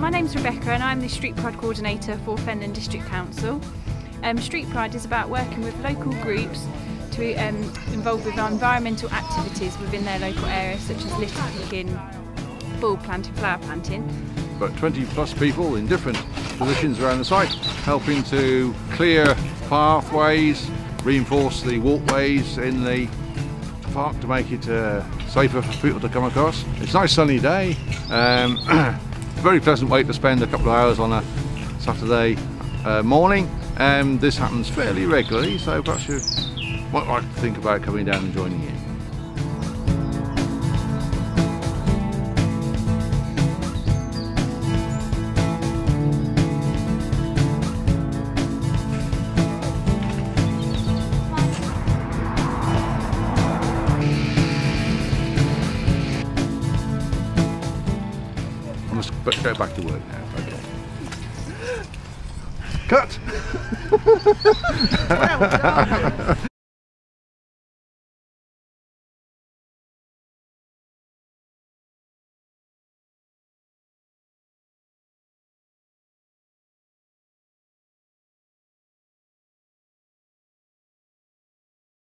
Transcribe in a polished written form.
My name's Rebecca and I'm the Street Pride Coordinator for Fenland District Council. Street Pride is about working with local groups to involve with environmental activities within their local area, such as litter picking, bulb planting, flower planting. About 20 plus people in different positions around the site, helping to clear pathways, reinforce the walkways in the park to make it safer for people to come across. It's a nice sunny day, very pleasant way to spend a couple of hours on a Saturday morning. This happens fairly regularly, so perhaps you might like to think about coming down and joining in. I must go back to work now. Okay. Cut! Well done.